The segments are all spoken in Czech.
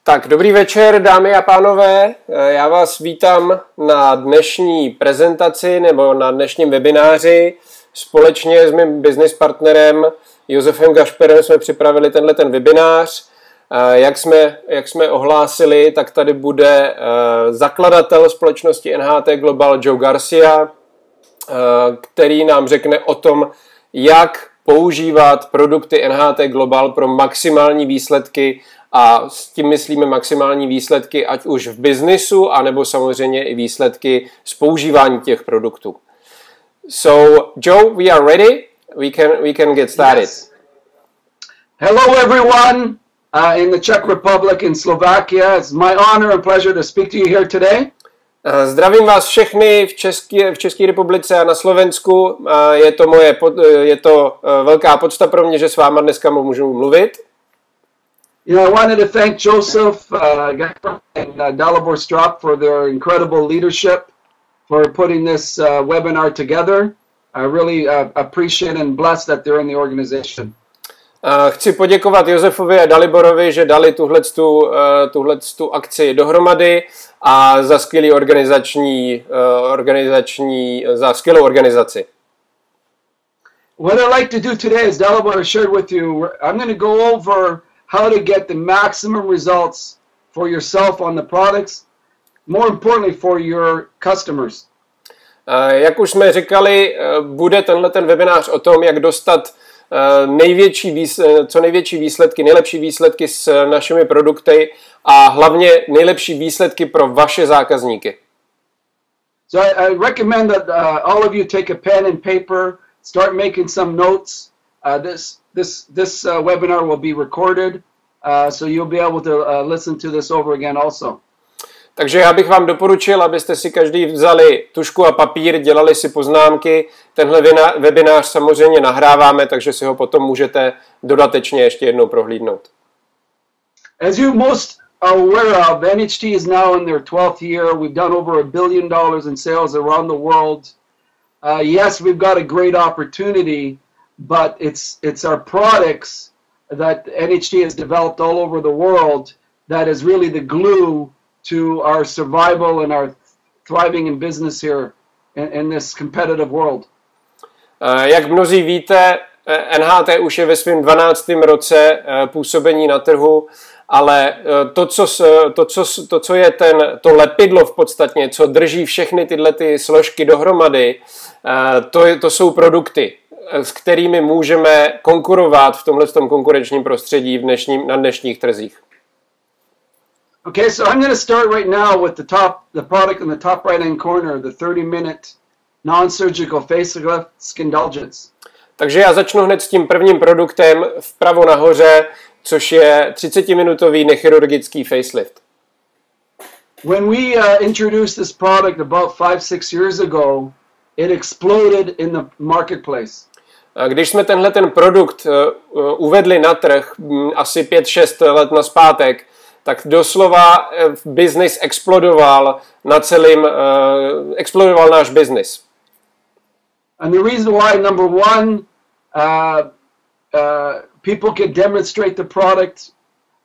Tak, dobrý večer, dámy a pánové. Já vás vítám na dnešní prezentaci nebo na dnešním webináři. Společně s mým business partnerem Josefem Gašperem jsme připravili ten webinář. Jak jsme ohlásili, tak tady bude zakladatel společnosti NHT Global Joe Garcia, který nám řekne o tom, jak používat produkty NHT Global pro maximální výsledky, a s tím myslíme maximální výsledky ať už v biznisu, anebo samozřejmě i výsledky z používání těch produktů. So, Joe, we are ready. We can get started. Yes. Hello everyone in the Czech Republic and Slovakia. It's my honor and pleasure to speak to you here today. Zdravím vás všechny v České republice a na Slovensku. Je to velká podsta pro mě, že s váma dneska můžu mluvit. You know, I wanted to thank Joseph and Dalibor Strop for their incredible leadership for putting this webinar together. I really appreciate and blessed that they're in the organization. Chci poděkovat Josefovi a Daliborovi, že dali tuhletu akci dohromady a za skvělý za skvělou organizaci. What I'd like to do today, as Dalibor shared with you, I'm going to go over how to get the maximum results for yourself on the products, more importantly for your customers. Jak už jsme říkali, bude ten webinář o tom, jak dostat co největší výsledky, nejlepší výsledky s našimi produkty a hlavně nejlepší výsledky pro vaše zákazníky. So I recommend that all of you take a pen and paper, start making some notes. This webinar will be recorded, so you'll be able to listen to this over again also. Takže já bych vám doporučil, abyste si každý vzali tužku a papír, dělali si poznámky. Tenhle webinář samozřejmě nahráváme, takže si ho potom můžete dodatečně ještě jednou prohlídnout. As you most are aware of, NHT is now in their 12th year. We've done over $1 billion in sales around the world. Yes, we've got a great opportunity, but it's our products that NHT has developed all over the world that is really the glue to our survival and our thriving in business here in this competitive world. Jak mnozí víte, NHT už je ve svém 12. roce působení na trhu, ale co je to lepidlo v podstatě, co drží všechny tyhle ty složky dohromady, to jsou produkty, s kterými můžeme konkurovat v tomhletom konkurenčním prostředí na dnešních trzích. Okay, so I'm going to start right now with the product in the top right-hand corner, the 30-minute non-surgical facelift skin indulgence. Takže já začnu hned s tím prvním produktem vpravo nahoře, což je 30-minutový nechirurgický facelift. When we introduced this product about 5-6 years ago, it exploded in the marketplace. Když jsme ten produkt uvedli na trh asi 5-6 let nazpátek, tak doslova business explodoval explodoval náš business. And the reason why, number one, people could demonstrate the product.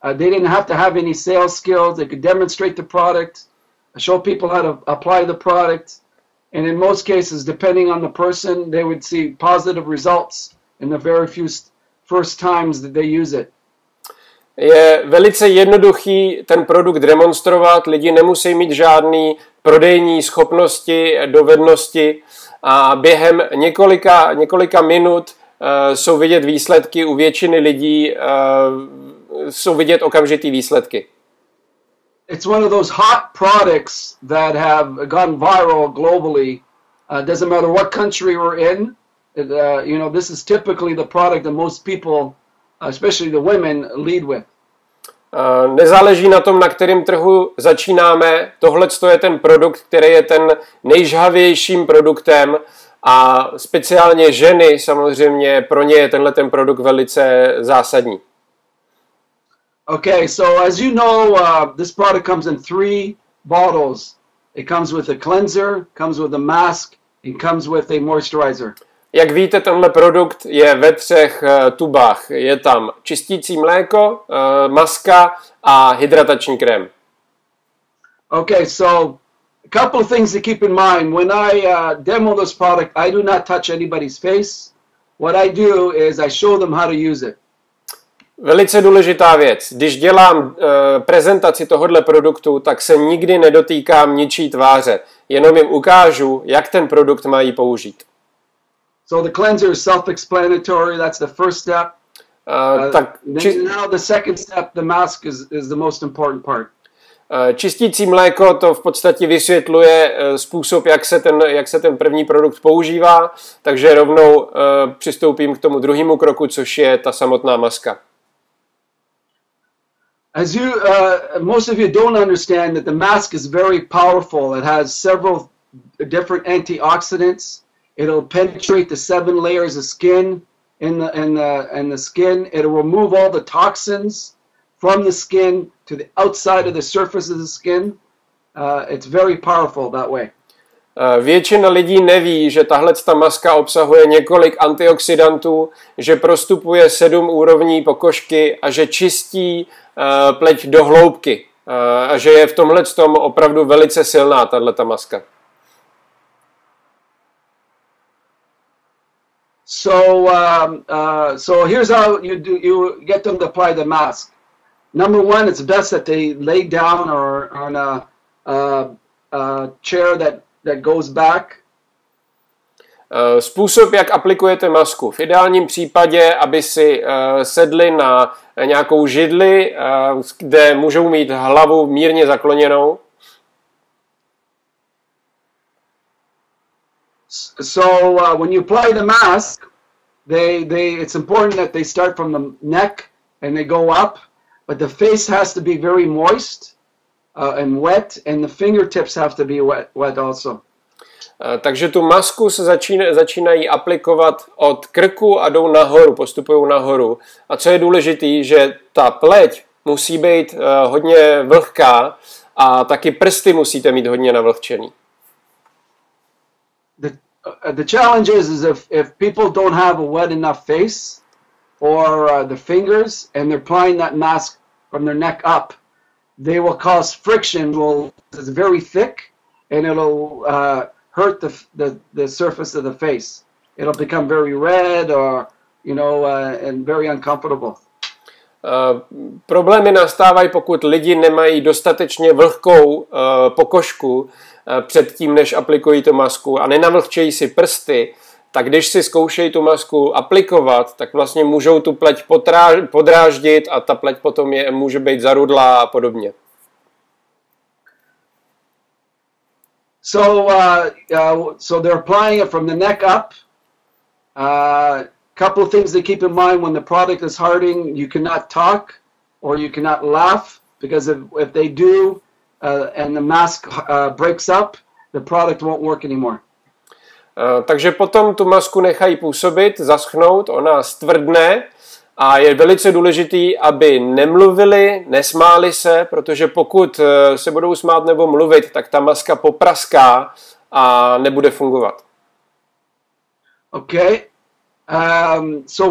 They didn't have to have any sales skills. They could demonstrate the product, show people how to apply the product. And in most cases, depending on the person, they would see positive results in the very few first times that they use it. Je velice jednoduchý ten produkt demonstrovat, lidi nemusí mít žádný prodejní schopnosti, dovednosti a během několika minut jsou vidět výsledky, u většiny lidí jsou vidět okamžitý výsledky. It's one of those hot products that have gone viral globally. Doesn't matter what country we're in. This is typically the product that most people, especially the women, lead with. Nezáleží na tom, na kterém trhu začínáme. Tohle je ten produkt, který je ten nejžhavějším produktem a speciálně ženy samozřejmě, pro ně je ten produkt velice zásadní. Okay, so as you know, this product comes in 3 bottles. It comes with a cleanser, comes with a mask, and comes with a moisturizer. Jak víte, tenhle produkt je ve 3 tubách. Je tam čistící mléko, maska a hydratační krém. Okay, so a couple of things to keep in mind. When I demo this product, I do not touch anybody's face. What I do is I show them how to use it. Velice důležitá věc. Když dělám prezentaci tohohle produktu, tak se nikdy nedotýkám ničí tváře. Jenom jim ukážu, jak ten produkt mají použít. So the cleanser is self-explanatory. That's the first step. Now the second step, the mask is the most important part. Čistící mléko to v podstatě vysvětluje způsob, jak se ten první produkt používá, takže rovnou přistoupím k tomu druhému kroku, což je ta samotná maska. As you, most of you don't understand that the mask is very powerful. It has several different antioxidants. It'll penetrate the 7 layers of skin in the skin. It'll remove all the toxins from the skin to the outside of the surface of the skin. It's very powerful that way. Většina lidí neví, že tahleta maska obsahuje několik antioxidantů, že prostupuje 7 úrovní pokožky a že čistí pleť do hloubky. A že je v tomhletom opravdu velice silná tahleta maska. So here's how you get them to apply the mask. Number one, it's best that they lay down or on a chair that goes back. Způsob, jak aplikujete masku. V ideálním případě, aby si sedli na nějakou židli, kde můžou mít hlavu mírně zakloněnou. So when you apply the mask, it's important that they start from the neck and they go up, but the face has to be very moist and wet, and the fingertips have to be wet also. Takže tu masku se začínají aplikovat od krku a jdou nahoru, postupují nahoru. A co je důležité, že ta pleť musí být hodně vlhká a taky prsty musíte mít hodně navlhčený. The challenge is if people don't have a wet enough face or the fingers and they're applying that mask from their neck up, they will cause friction. It's very thick and it'll hurt the surface of the face. It'll become very red or, and very uncomfortable. Problémy nastávají, pokud lidi nemají dostatečně vlhkou pokožku předtím, než aplikují tu masku a nenavlhčejí si prsty, tak když si zkoušejí tu masku aplikovat, tak vlastně můžou tu pleť podráždit a ta pleť potom může být zarudlá a podobně. So they're applying it from the neck up. Couple of things to keep in mind when the product is hardening: you cannot talk or you cannot laugh, because if they do and the mask breaks up, the product won't work anymore. Takže potom tu masku nechají působit, zaschnout, ona stvrdne a je velice důležitý, aby nemluvili, nesmáli se, protože pokud se budou smát nebo mluvit, tak ta maska popraská a nebude fungovat. Okay. So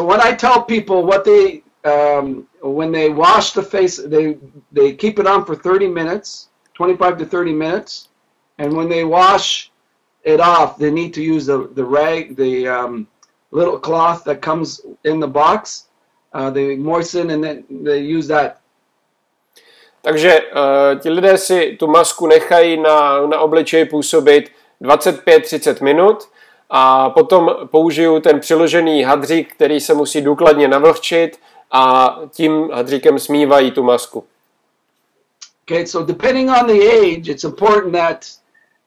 when I tell people what they when they wash the face, they keep it on for 30 minutes, 25 to 30 minutes, and when they wash it off, they need to use the rag, the little cloth that comes in the box. They moisten and then they use that. Takže ti lidé si tu masku nechají na obličeji působit 25-30 minut a potom použiju ten přiložený hadřík, který se musí důkladně navlhčit a tím hadříkem smívají tu masku. Okay, so depending on the age, it's important that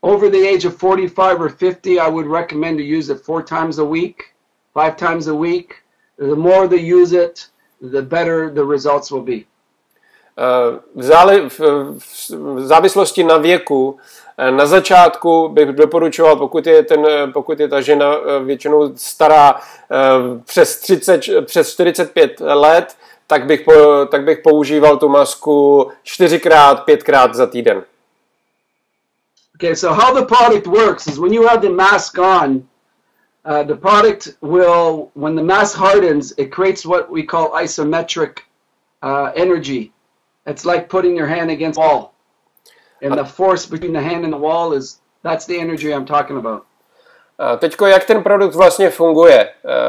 over the age of 45 or 50, I would recommend to use it 4 times a week, 5 times a week. The more they use it, the better the results will be. V závislosti na věku, na začátku bych doporučoval, pokud je ta žena většinou stará přes 45 let, tak bych používal tu masku 4x, 5x za týden. Okay, so how the product works is when you have the mask on, The product will, when the mass hardens, it creates what we call isometric energy. It's like putting your hand against the wall. And the force between the hand and the wall that's the energy I'm talking about. Teďko, jak ten produkt vlastně funguje?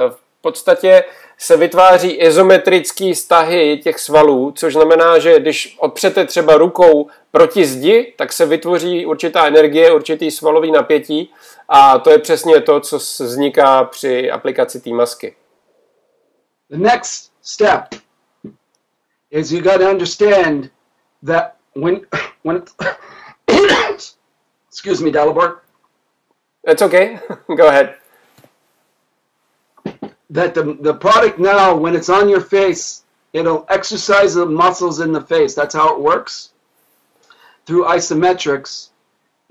V podstatě se vytváří izometrické vztahy těch svalů, což znamená, že když opřete třeba rukou proti zdi, tak se vytvoří určitá energie, určitý svalový napětí a to je přesně to, co vzniká při aplikaci té masky. The next step is you got to understand that when excuse me, Dalibor. It's okay. Go ahead. That the product now, when it's on your face, it'll exercise the muscles in the face. That's how it works through isometrics.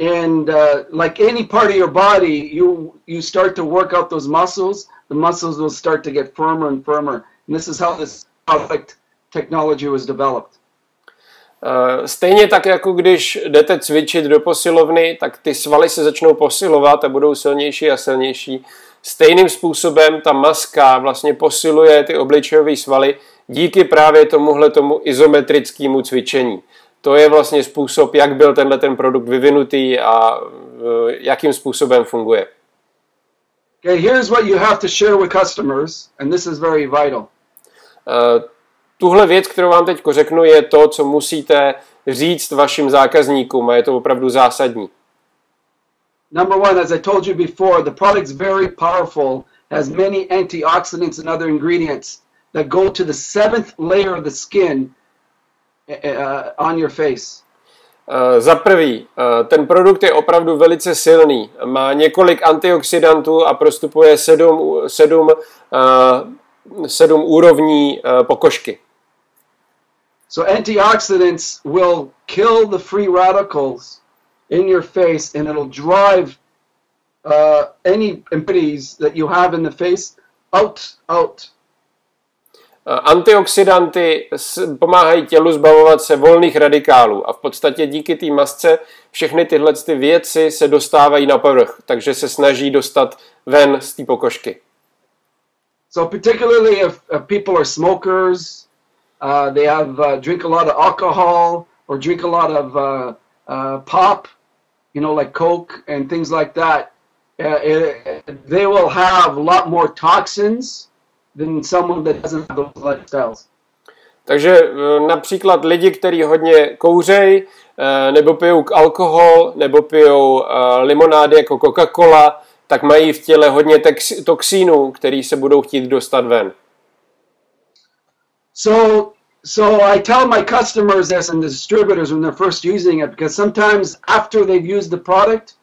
And like any part of your body, you start to work out those muscles. The muscles will start to get firmer and firmer. And this is how this product technology was developed. Stejně tak, jako když jdete cvičit do posilovny, tak ty svaly se začnou posilovat a budou silnější a silnější. Stejným způsobem ta maska vlastně posiluje ty obličejové svaly díky právě tomu izometrickému cvičení. To je vlastně způsob, jak byl ten produkt vyvinutý a jakým způsobem funguje. Okay, here's what you have to share with customers, and this is very vital. Tuhle věc, kterou vám teď řeknu, je to, co musíte říct vašim zákazníkům a je to opravdu zásadní. Number one, as I told you before, the product's very powerful, has many antioxidants and other ingredients that go to the 7th layer of the skin on your face. Za prvý, ten produkt je opravdu velice silný. Má několik antioxidantů a prostupuje 7 úrovní pokožky. So antioxidants will kill the free radicals in your face, and it'll drive any impurities that you have in the face out. Antioxidanty pomáhají tělu zbavovat se volných radikálů a v podstatě díky té masce všechny tyhle věci se dostávají na povrch, takže se snaží dostat ven z té pokožky. So particularly if people are smokers, they have drink a lot of alcohol or drink a lot of pop, like Coke and things like that, they will have a lot more toxins than someone that doesn't have those lifestyles. Takže například lidi, kteří hodně kouřejí, nebo pijou alkohol, nebo pijou limonády jako Coca-Cola, tak mají v těle hodně toxínů, který se budou chtít dostat ven. So I tell my customers this and the distributors when they're first using it, because sometimes after they've used the product,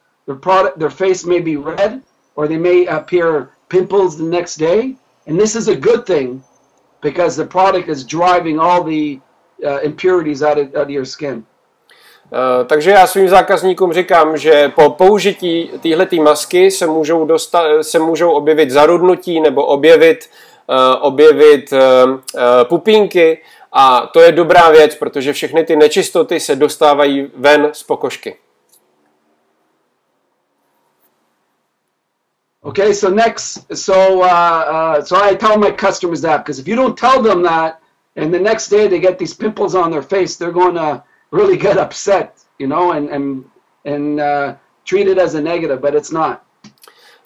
their face may be red, or they may appear pimples the next day. And this is a good thing, because the product is driving all the impurities out of your skin. Takže já svým zákazníkům říkám, že po použití téhletý masky se můžou objevit zarudnutí nebo objevit pupínky a to je dobrá věc, protože všechny ty nečistoty se dostávají ven z pokožky. Okay, so I tell my customers that, because if you don't tell them that, and the next day they get these pimples on their face, they're going to really get upset, and treat it as a negative, but it's not.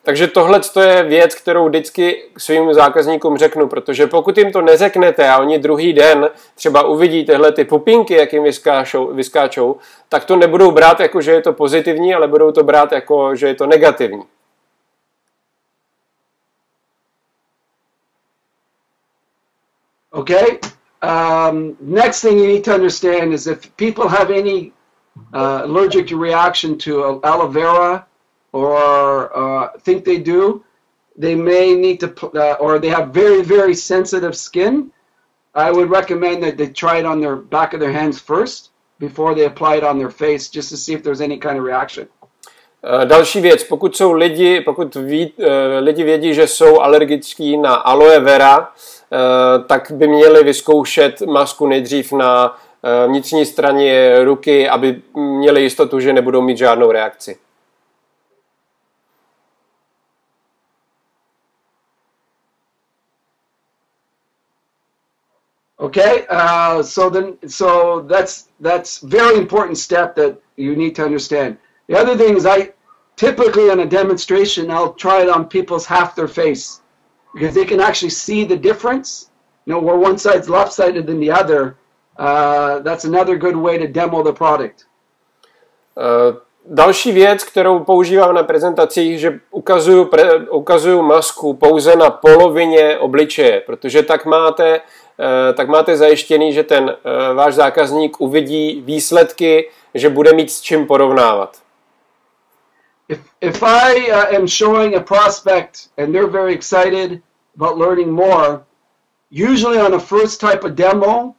Takže tohle je věc, kterou vždycky svým zákazníkům řeknu, protože pokud jim to neřeknete a oni druhý den třeba uvidí tyhle ty pupínky, jak jim vyskáčou, tak to nebudou brát jako, že je to pozitivní, ale budou to brát jako, že je to negativní. Okay, next thing you need to understand is if people have any allergic reaction to aloe vera or think they do, they may need to, or they have very, very sensitive skin, I would recommend that they try it on their back of their hands first before they apply it on their face, just to see if there's any kind of reaction. Další věc, pokud lidi vědí, že jsou alergický na aloe vera, tak by měli vyzkoušet masku nejdřív na vnitřní straně ruky, aby měli jistotu, že nebudou mít žádnou reakci. Okay, so that's very important step that you need to understand. The other thing is, I typically on a demonstration I'll try it on people's half their face because they can actually see the difference. You know, where one side's lopsided than the other. That's another good way to demo the product. Další věc, kterou používám na prezentacích, že ukazuju masku pouze na polovině obličeje, protože tak máte zajištěný, že ten váš zákazník uvidí výsledky, že bude mít s čím porovnávat. If I am showing a prospect and they're very excited about learning more, usually on a first type of demo,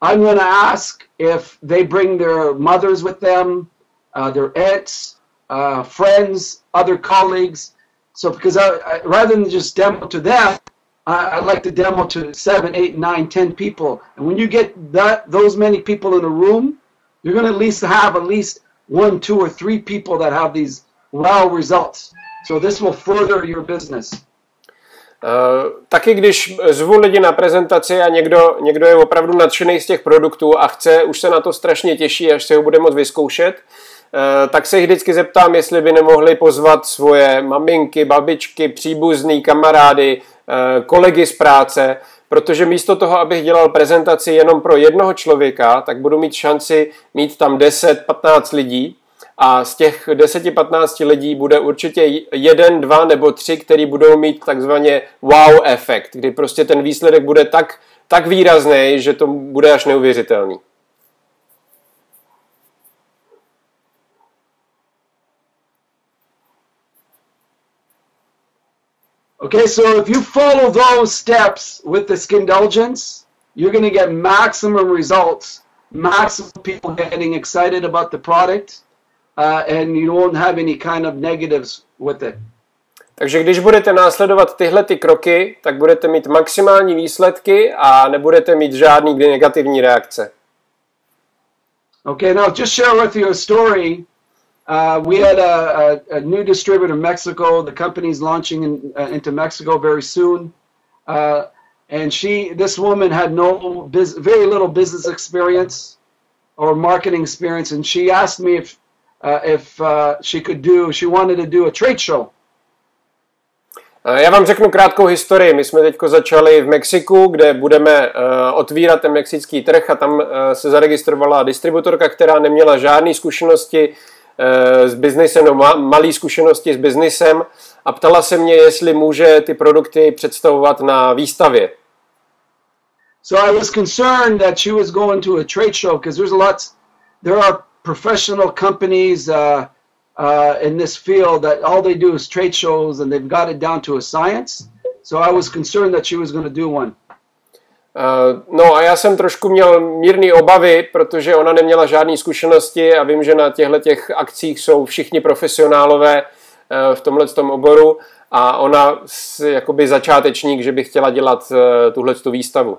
I'm going to ask if they bring their mothers with them, their aunts, friends, other colleagues. So because rather than just demo to them, I like to demo to 7, 8, 9, 10 people. And when you get those many people in a room, you're going to have at least 1, 2, or 3 people that have these wow results. So this will further your business. Taky když zvu lidi na prezentaci a někdo je opravdu nadšený z těch produktů a už se na to strašně těší, až se ho bude moct vyzkoušet, tak se jich vždycky zeptám, jestli by nemohli pozvat svoje maminky, babičky, příbuzný, kamarády, kolegy z práce, protože místo toho, abych dělal prezentaci jenom pro jednoho člověka, tak budu mít šanci mít tam 10-15 lidí a z těch 10-15 lidí bude určitě 1, 2 nebo 3, který budou mít takzvaně wow efekt, kdy prostě ten výsledek bude tak výrazný, že to bude až neuvěřitelný. Okay, so if you follow those steps with the Skindulgence, you're going to get maximum results, maximum people getting excited about the product, and you won't have any kind of negatives with it. Takže když budete následovat tyhle ty kroky, tak budete mít maximální výsledky a nebudete mít žádný negativní reakce. Okay, now just share with you a story. We had a new distributor in Mexico. The company's launching into Mexico very soon. And this woman had very little business experience or marketing experience. And she asked me if she wanted to do a trade show. Já vám řeknu krátkou historii. My jsme teďko začali v Mexiku, kde budeme otvírat ten mexický trh a tam se zaregistrovala distributorka, která neměla žádné zkušenosti s biznisem, no malé zkušenosti s biznisem a ptala se mě, jestli může ty produkty představovat na výstavě. So I was concerned that she was going to a trade show because there are professional companies in this field that all they do is trade shows and they've got it down to a science. So I was concerned that she was going to do one. No a já jsem trošku měl mírné obavy, protože ona neměla žádné zkušenosti a vím, že na těch akcích jsou všichni profesionálové v tomhletom oboru a ona jakoby začátečník, že by chtěla dělat tuhletu výstavu.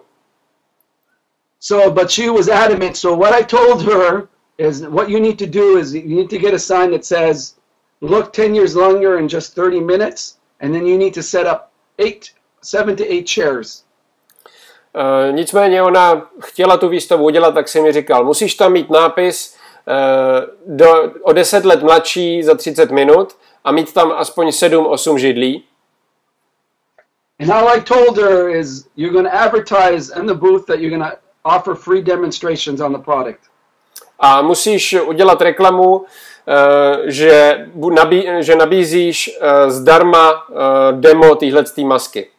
So, but she was adamant. So what I told her is what you need to do is you need to get a sign that says, look 10 years longer in just 30 minutes, and then you need to set up 7 to 8 chairs. Nicméně ona chtěla tu výstavu udělat, tak jsem mi říkal, musíš tam mít nápis o 10 let mladší za 30 minut a mít tam aspoň 7-8 židlí. And all I told her is you're going to advertise in the booth that you're going to offer free demonstrations on the product. A musíš udělat reklamu, že nabízíš zdarma demo téhletý masky.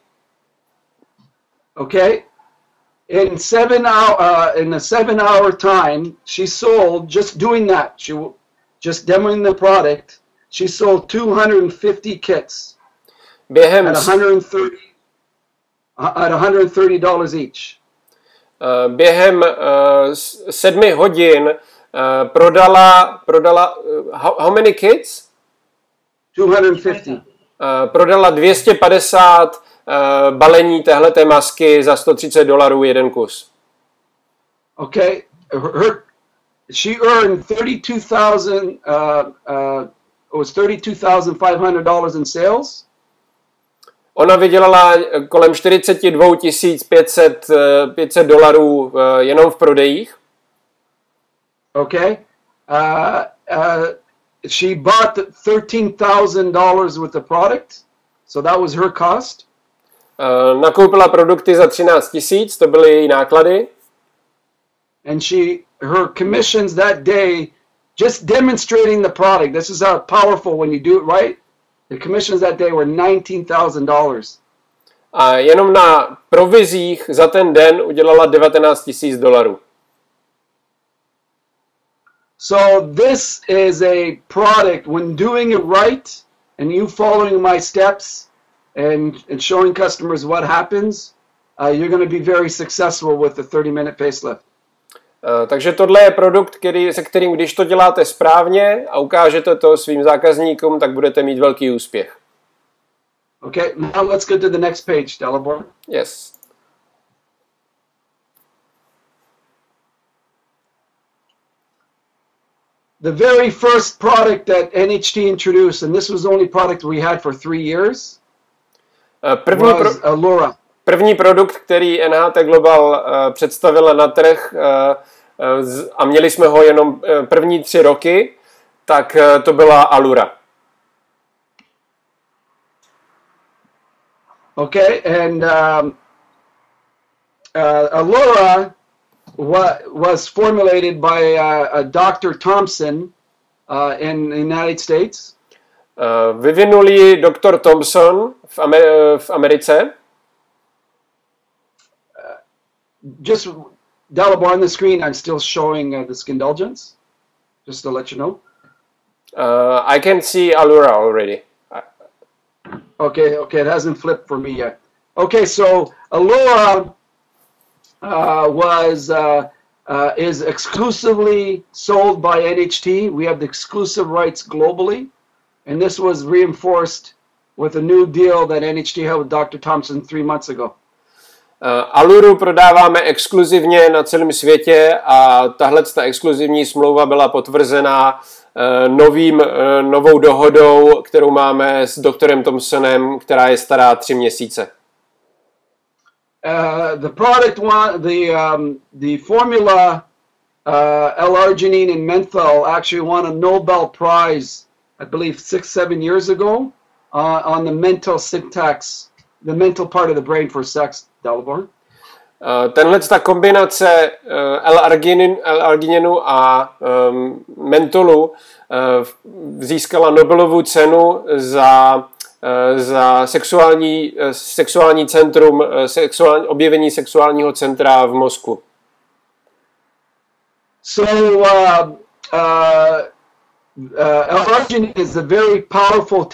Okay? In a 7-hour time, she sold, just doing that, just demoing the product, she sold 250 kits at $130 each. Během 7 hodin prodala how many kits? 250. Prodala 250 balení téhleté masky za $130 jeden kus. Okay, she earned $32,500 in sales. Ona vydělala kolem 42 500 dolarů jenom v prodejích. Okay. She bought $13,000 worth of product, so that was her cost. Nakoupila produkty za 13 000, to byly její náklady. And her commissions that day, just demonstrating the product. This is how powerful when you do it right. The commissions that day were $19,000. A jenom na provizích za ten den udělala 19 000 dolarů. So this is a product, when doing it right, and you following my steps and showing customers what happens, you're going to be very successful with the 30-minute facelift. Takže tohle je produkt, se kterým, když to děláte správně a ukážete to svým zákazníkům, tak budete mít velký úspěch. Okay, now let's go to the next page, Dalibor. Yes. The very first product that NHT introduced, and this was the only product we had for 3 years, was Allura. První produkt, který NHT Global představila na trh a měli jsme ho jenom první 3 roky, tak to byla Allura. Okay, and Allura was formulated by Dr. Thompson in the United States. Vyvinul ji Dr. Thompson v Americe. Just Dalibor on the screen, I'm still showing the Skindulgence, just to let you know. I can see Allura already. Okay, it hasn't flipped for me yet. Okay, so Allura is exclusively sold by NHT. We have the exclusive rights globally, and this was reinforced with a new deal that NHT had with Dr. Thompson 3 months ago. Alluru prodáváme exkluzivně na celém světě a tahleta exkluzivní smlouva byla potvrzená novou dohodou, kterou máme s doktorem Thompsonem, která je stará 3 měsíce. The product the formula L-arginine and menthol actually won a Nobel Prize, I believe 6-7 years ago, on the mental syntax, the mental part of the brain for sex, Dalibor. Ta kombinace L-argininu a mentolu získala Nobelovu cenu za sexuální centrum, objevení sexuálního centra v mozku. So L-arginine is a very powerful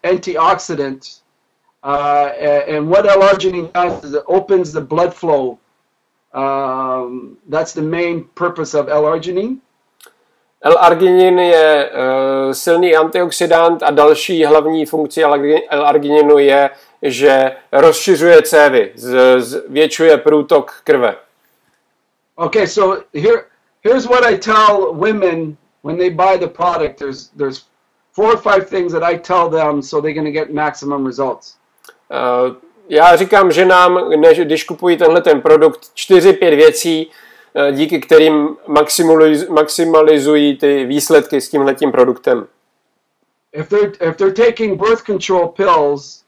antioxidant, and what L-arginine does is it opens the blood flow. That's the main purpose of L-arginine. L-arginin je silný antioxidant a další hlavní funkcí L-argininu je, že rozšiřuje cévy, zvětšuje průtok krve. Okay, so here's what I tell women when they buy the product. There's 4 or 5 things that I tell them so they're going to get maximum results. Já říkám ženám, když kupují ten produkt, 4-5 věcí, díky kterým maximalizují ty výsledky s tímhletím produktem. If they're taking birth control pills,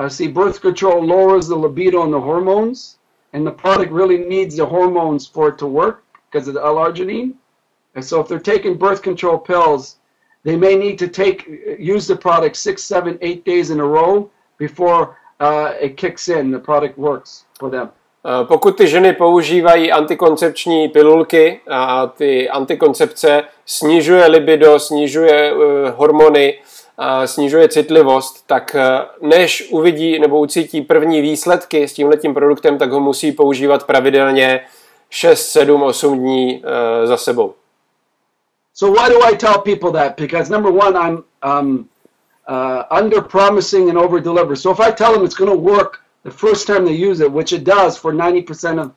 see, birth control lowers the libido and the hormones, and the product really needs the hormones for it to work because of the L-arginine. And so if they're taking birth control pills, they may need to use the product 6, 7, 8 days in a row before it kicks in, the product works for them. Pokud ty ženy používají antikoncepční pilulky a ty antikoncepce snižuje libido, snižuje hormony, snižuje citlivost, tak než uvidí nebo ucítí první výsledky s tímhletím produktem, tak ho musí používat pravidelně 6, 7, 8 dní za sebou. So why do I tell people that? Because number one, I'm under promising and over deliver. So if I tell them it's going to work the first time they use it, which it does for 82%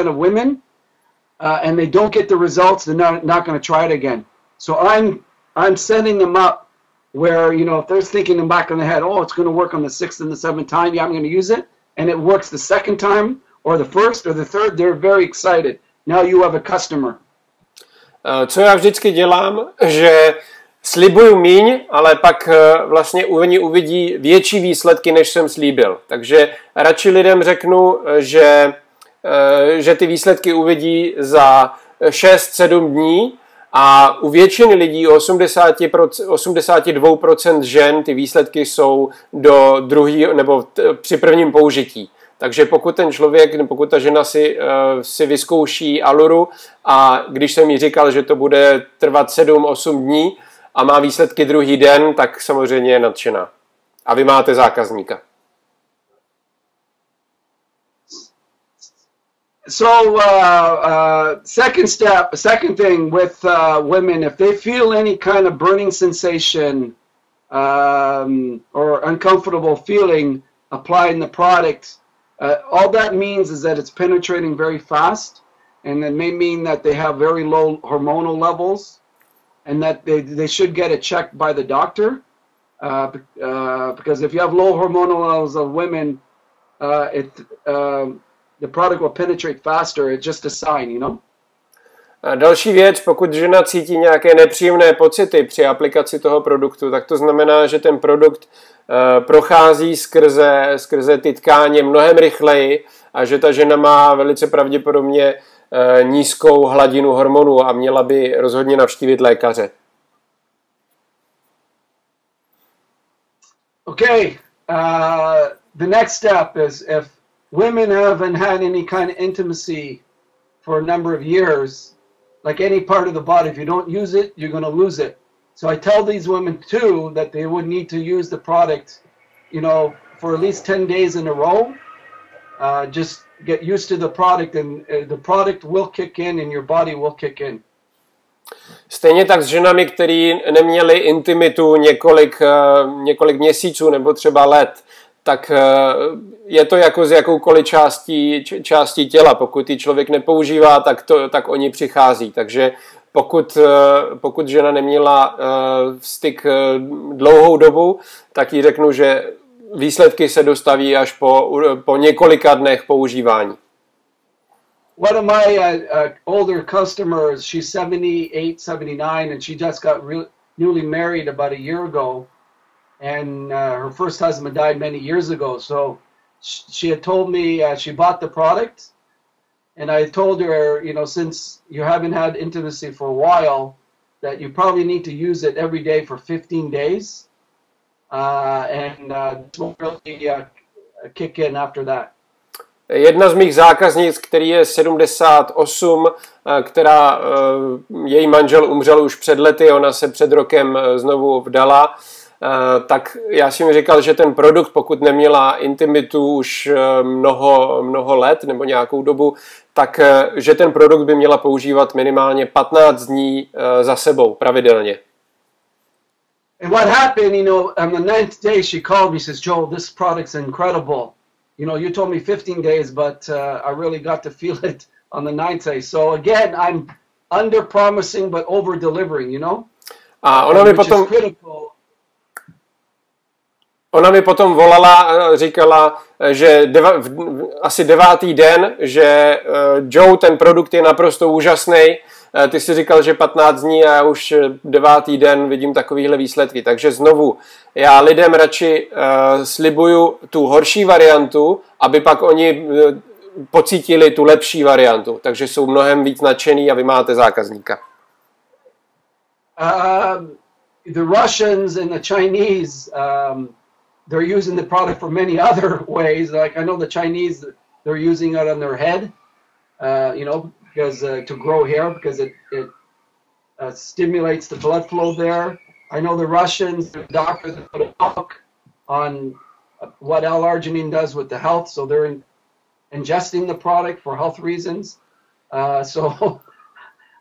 of women, and they don't get the results, they're not going to try it again. So I'm setting them up where, you know, if they're thinking in the back of the head, oh, it's going to work on the 6th and the 7th time, yeah, I'm going to use it, and it works the 2nd time, or the 1st, or the 3rd, they're very excited. Now you have a customer. Co já vždycky dělám, že slibuju míň, ale pak vlastně oni uvidí větší výsledky, než jsem slíbil. Takže radši lidem řeknu, že ty výsledky uvidí za 6-7 dní a u většiny lidí, 82% žen, ty výsledky jsou do druhého nebo při prvním použití. Takže pokud ten člověk, pokud ta žena si vyzkouší aluru a když jsem jí říkal, že to bude trvat 7-8 dní a má výsledky druhý den, tak samozřejmě je nadšená. A vy máte zákazníka. So second thing with women, if they feel any kind of burning sensation or uncomfortable feeling applying the product, all that means is that it's penetrating very fast, and it may mean that they have very low hormonal levels, and that they should get it checked by the doctor, because if you have low hormonal levels of women, the product will penetrate faster. It's just a sign, you know. A další věc, pokud žena cítí nějaké nepříjemné pocity při aplikaci toho produktu, tak to znamená, že ten produkt prochází skrze ty tkáně mnohem rychleji a že ta žena má velice pravděpodobně nízkou hladinu hormonů a měla by rozhodně navštívit lékaře. Okay, the next step is if women haven't had any kind of intimacy for a number of years, like any part of the body, if you don't use it, you're going to lose it. So I tell these women too that they would need to use the product, you know, for at least 10 days in a row. Just get used to the product, and the product will kick in and your body will kick in. Stejně tak s ženami, který neměli intimitu několik měsíců nebo třeba let, tak je to jako s jakoukoliv částí těla. Pokud ji člověk nepoužívá, tak oni přichází. Takže pokud žena neměla styk dlouhou dobu, tak jí řeknu, že výsledky se dostaví až po několika dnech používání. One of my older customers, she's 78, 79, and she just got newly married about a year ago. And her first husband died many years ago. So she had told me she bought the product. And I told her, you know, since you haven't had intimacy for a while, that you probably need to use it every day for 15 days. And it won't really kick in after that. Jedna z mých zákaznic, který je 78, její manžel umřel už před lety, ona se před rokem znovu vdala, tak já jsem mi říkal, že ten produkt, pokud neměla intimitu už mnoho let nebo nějakou dobu, tak že ten produkt by měla používat minimálně 15 dní za sebou pravidelně. And what happened, you know, on the 9th day she called me, says, Joel, this product's incredible. You know, you told me 15 days, but I really got to feel it on the 9th day. So again, I'm under-promising but over-delivering, you know? A ona mi potom volala a říkala, že asi 9. den, že Joe, ten produkt je naprosto úžasný. Ty jsi říkal, že 15 dní a já už 9. den vidím takovýhle výsledky. Takže znovu, já lidem radši slibuju tu horší variantu, aby pak oni pocítili tu lepší variantu. Takže jsou mnohem víc nadšený a vy máte zákazníka. The Russians and the Chinese, they're using the product for many other ways. Like I know the Chinese, they're using it on their head, you know, because to grow hair, because it stimulates the blood flow there. I know the Russians, the doctors put a book on what L-arginine does with the health, so they're ingesting the product for health reasons. So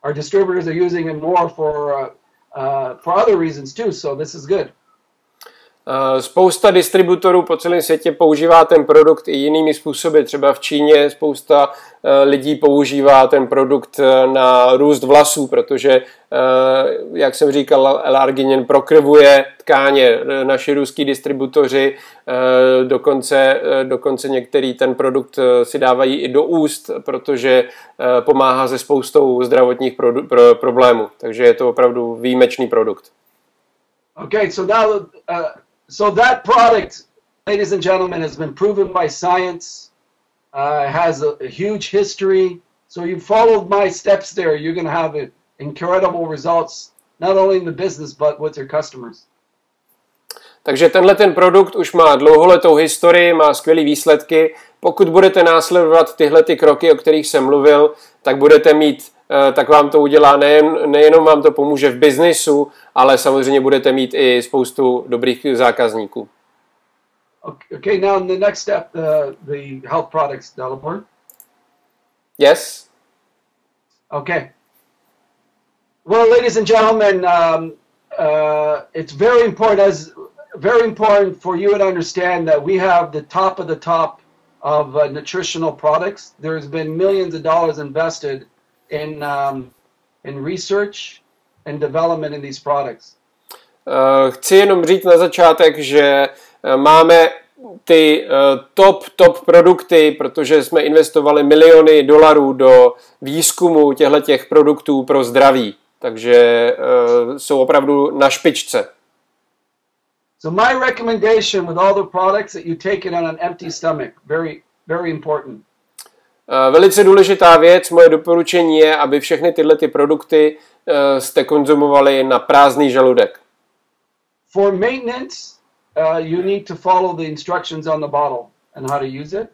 our distributors are using it more for other reasons too. So this is good. Spousta distributorů po celém světě používá ten produkt i jinými způsoby. Třeba v Číně spousta lidí používá ten produkt na růst vlasů, protože, jak jsem říkal, L-arginin prokrvuje tkáně. Naši ruský distributoři dokonce některý ten produkt si dávají i do úst, protože pomáhá se spoustou zdravotních problémů. Takže je to opravdu výjimečný produkt. Okay, so now so that product, ladies and gentlemen, has been proven by science, has a huge history. So you followed my steps there, you're going to have incredible results, not only in the business, but with your customers. Takže tenhle ten produkt už má dlouholetou historii, má skvělé výsledky. Pokud budete následovat tyhle ty kroky, o kterých jsem mluvil, tak budete mít, tak vám to udělá, nejenom vám to pomůže v biznisu, ale samozřejmě budete mít i spoustu dobrých zákazníků. Okay, now the next step, the health products, Dalibor. Yes? Okay. Well, ladies and gentlemen, it's very important for you to understand that we have the top of the top of nutritional products. There's been millions of dollars invested in research and development in these products. Chci jenom říct na začátek, že máme ty top produkty, protože jsme investovali miliony dolarů do výzkumu těchto produktů pro zdraví. Takže jsou opravdu na špičce. So my recommendation with all the products that you take it on an empty stomach, very, very important. Velice důležitá věc, moje doporučení je, aby všechny tyhle ty produkty jste konzumovali na prázdný žaludek. For maintenance, you need to follow the instructions on the bottle and how to use it.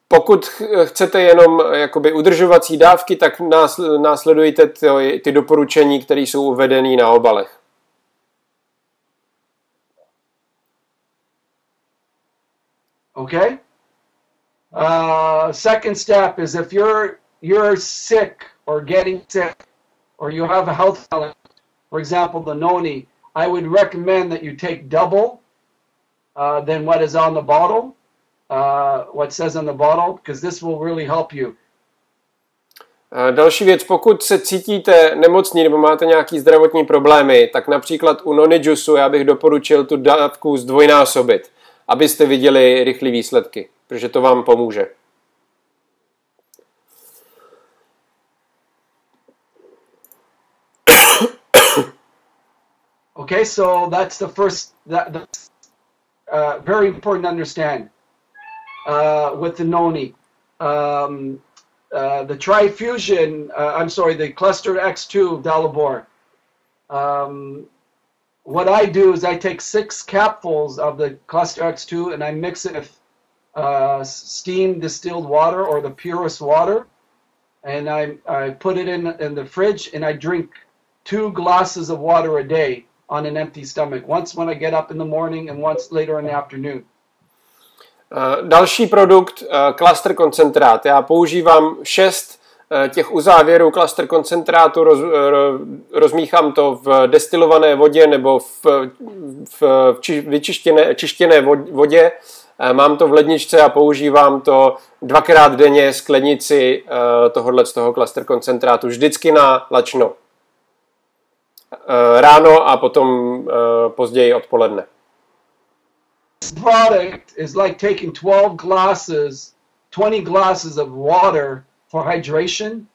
Pokud chcete jenom jakoby udržovací dávky, tak následujte ty doporučení, které jsou uvedeny na obalech. Okay. Second step is if you're sick or getting sick, or you have a health challenge, for example, the noni, I would recommend that you take double than what is on the bottle, what says on the bottle, because this will really help you. Další věc, pokud se cítíte nemocní nebo máte nějaký zdravotní problémy, tak například u noni juicu já bych doporučil tu dávku zdvojnásobit, abyste viděli rychlé výsledky, protože to vám pomůže. Okay, so that's the first, that's very important to understand with the noni. The Trifusion, the Cluster X2 Dalibor. What I do is I take 6 capfuls of the Cluster X2 and I mix it with steam distilled water or the purest water, and I put it in the fridge, and I drink 2 glasses of water a day on an empty stomach. Once when I get up in the morning and once later in the afternoon. Další produkt, klaster koncentrát. Já používám 6 těch uzávěrů klaster koncentrátu, rozmíchám to v destilované vodě nebo v čištěné vodě. Mám to v ledničce a používám to 2krát denně sklenici toho klaster koncentrátu. Vždycky na lačno. Ráno a potom později odpoledne. This product is like taking 20 glasses of water for hydration.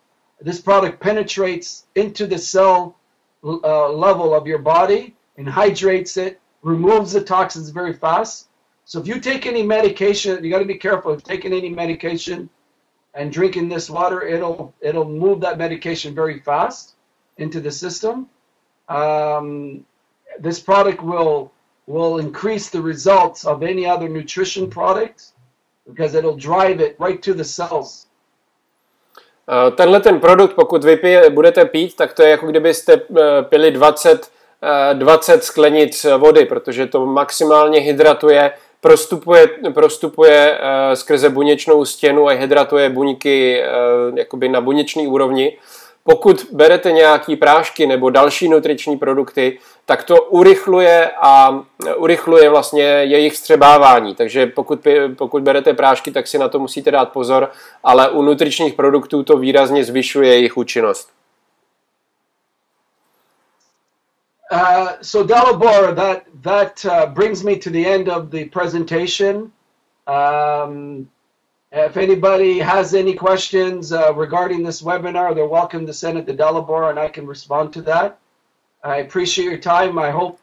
This product penetrates into the cell level of your body and hydrates it, removes the toxins very fast. So if you take any medication, you got to be careful. If taking any medication and drinking this water, it'll move that medication very fast into the system. This product will increase the results of any other nutrition product because it'll drive it right to the cells. Tenhle ten produkt, pokud vy budete pít, tak to je jako kdybyste pili 20 sklenic vody, protože to maximálně hydratuje, prostupuje skrze buněčnou stěnu a hydratuje buňky jakoby na buněčné úrovni. pokud berete nějaký prášky nebo další nutriční produkty, tak to urychluje vlastně jejich vstřebávání. Takže pokud berete prášky, tak si na to musíte dát pozor, ale u nutričních produktů to výrazně zvyšuje jejich účinnost. So Dalibor, that brings me to the end of the presentation. If anybody has any questions regarding this webinar, they're welcome to send it to Dalibor and I can respond to that. I appreciate your time. I hope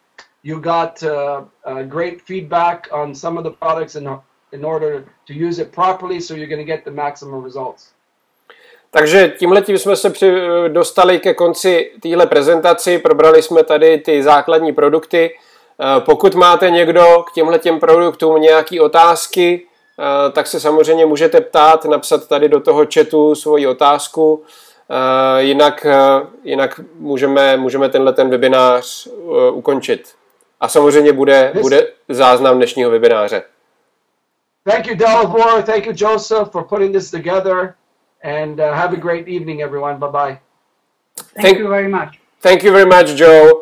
you got great feedback on some of the products in order to use it properly, so you're going to get the maximum results. Takže tímhletím jsme se dostali ke konci téhle prezentaci, probrali jsme tady ty základní produkty. Pokud máte někdo k těmhletěm produktům nějaké otázky, tak se samozřejmě můžete ptát, napsat tady do toho chatu svoji otázku. Jinak můžeme ten webinář ukončit. A samozřejmě bude záznam dnešního webináře. Thank you, Dalibor. Thank you, Joseph, for putting this together. And have a great evening, everyone. Bye-bye. Thank you very much. Thank you very much, Joe.